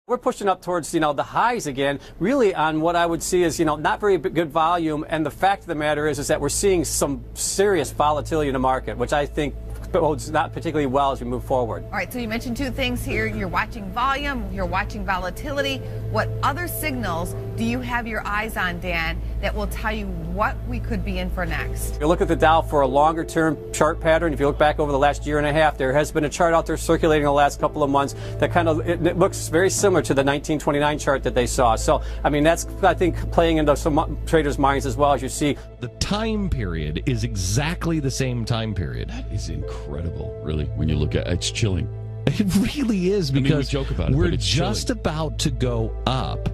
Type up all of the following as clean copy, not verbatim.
We're pushing up towards, the highs again, really on what I would see as, not very good volume. And the fact of the matter is that we're seeing some serious volatility in the market, which I think bodes not particularly well as we move forward. All right, so you mentioned two things here. You're watching volume, you're watching volatility. What other signals do you have your eyes on, Dan, that will tell you what we could be in for next? If you look at the Dow for a longer term chart pattern, if you look back over the last year and a half, there has been a chart out there circulating the last couple of months that it looks very similar to the 1929 chart that they saw. So, I mean, that's, I think, playing into some traders' minds as well, as you see. The time period is exactly the same time period. That is incredible, really, when you look at it. It's chilling. It really is, because we joke about it, we're but it's just chilling. About to go up.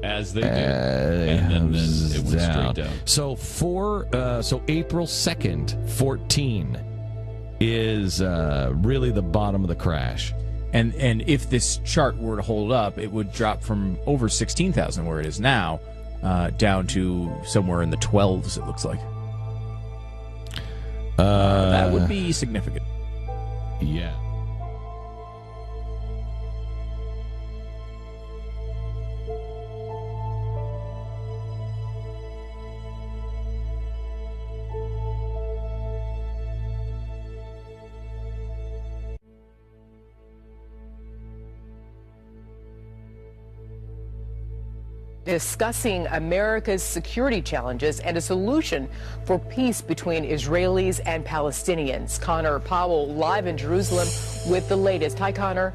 As they do, and then it went straight down. So so April 2nd, 14 is really the bottom of the crash. And if this chart were to hold up, it would drop from over 16,000 where it is now down to somewhere in the 12s. It looks like that would be significant. Yeah. Discussing America's security challenges and a solution for peace between Israelis and Palestinians. Connor Powell live in Jerusalem with the latest. Hi, Connor.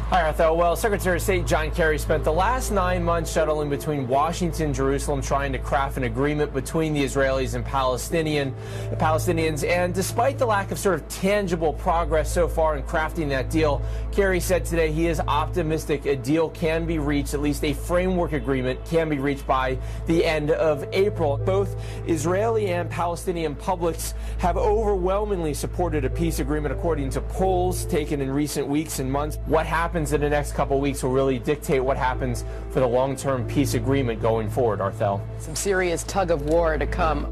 Hi, Arthur. Well, Secretary of State John Kerry spent the last 9 months shuttling between Washington and Jerusalem trying to craft an agreement between the Israelis and Palestinians. And despite the lack of sort of tangible progress so far in crafting that deal, Kerry said today he is optimistic a deal can be reached, at least a framework agreement can be reached by the end of April. Both Israeli and Palestinian publics have overwhelmingly supported a peace agreement, according to polls taken in recent weeks and months. What happens in the next couple of weeks will really dictate what happens for the long-term peace agreement going forward, Arthel. Some serious tug of war to come.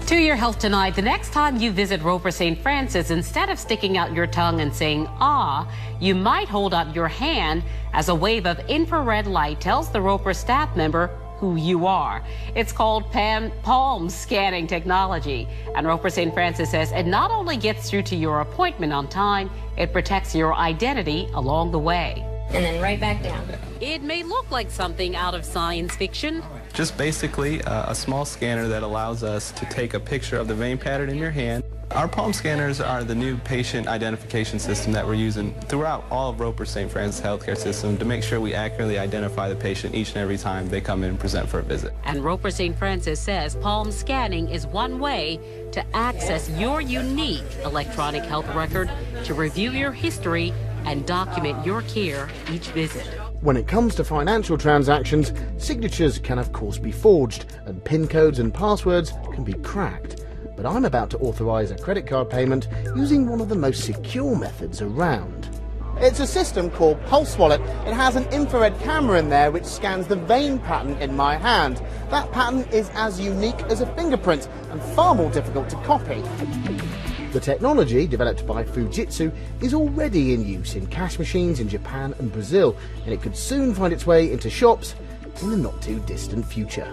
To your health tonight, the next time you visit Roper St. Francis, instead of sticking out your tongue and saying, ah, you might hold up your hand as a wave of infrared light tells the Roper staff member who you are. It's called palm scanning technology. And Roper St. Francis says it not only gets through to your appointment on time, it protects your identity along the way. And then right back down. It may look like something out of science fiction. Just basically a small scanner that allows us to take a picture of the vein pattern in your hand. Our palm scanners are the new patient identification system that we're using throughout all of Roper St. Francis healthcare system to make sure we accurately identify the patient each and every time they come in and present for a visit. And Roper St. Francis says palm scanning is one way to access your unique electronic health record, to review your history and document your care each visit. When it comes to financial transactions, signatures can of course be forged and PIN codes and passwords can be cracked. But I'm about to authorise a credit card payment using one of the most secure methods around. It's a system called Pulse Wallet. It has an infrared camera in there which scans the vein pattern in my hand. That pattern is as unique as a fingerprint and far more difficult to copy. The technology, developed by Fujitsu, is already in use in cash machines in Japan and Brazil, and it could soon find its way into shops in the not too distant future.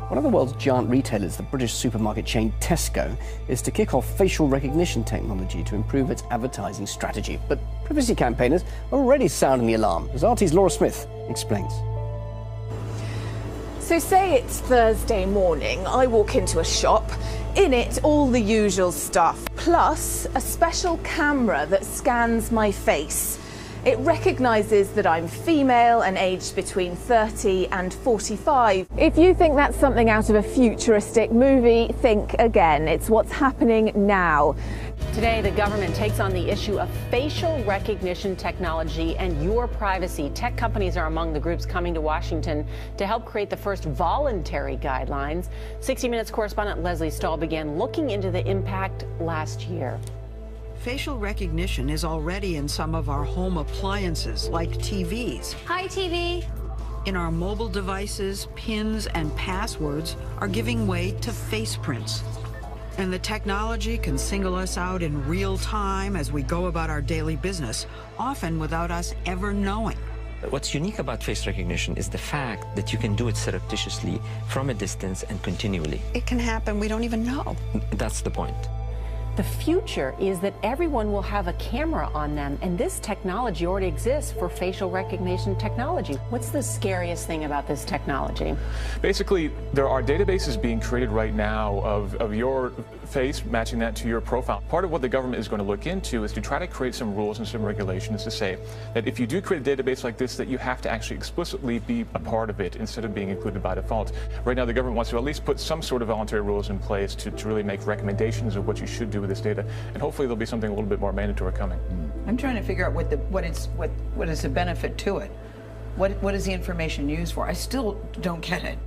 One of the world's giant retailers, the British supermarket chain Tesco, is to kick off facial recognition technology to improve its advertising strategy. But privacy campaigners are already sounding the alarm, as RT's Laura Smith explains. So say it's Thursday morning, I walk into a shop, in it all the usual stuff, plus a special camera that scans my face. It recognises that I'm female and aged between 30 and 45. If you think that's something out of a futuristic movie, think again. It's what's happening now. Today, the government takes on the issue of facial recognition technology and your privacy. Tech companies are among the groups coming to Washington to help create the first voluntary guidelines. 60 Minutes correspondent Leslie Stahl began looking into the impact last year. Facial recognition is already in some of our home appliances, like TVs. Hi, TV. In our mobile devices, pins and passwords are giving way to face prints. And the technology can single us out in real time as we go about our daily business, often without us ever knowing. What's unique about face recognition is the fact that you can do it surreptitiously from a distance and continually. It can happen, we don't even know. That's the point. The future is that everyone will have a camera on them, and this technology already exists for facial recognition technology. What's the scariest thing about this technology? Basically, there are databases being created right now of your face, matching that to your profile. Part of what the government is going to look into is to try to create some rules and some regulations to say that if you do create a database like this, that you have to actually explicitly be a part of it instead of being included by default. Right now, the government wants to at least put some sort of voluntary rules in place to really make recommendations of what you should do with this data, and hopefully there'll be something a little bit more mandatory coming. I'm trying to figure out what is the benefit to it. What is the information used for? I still don't get it.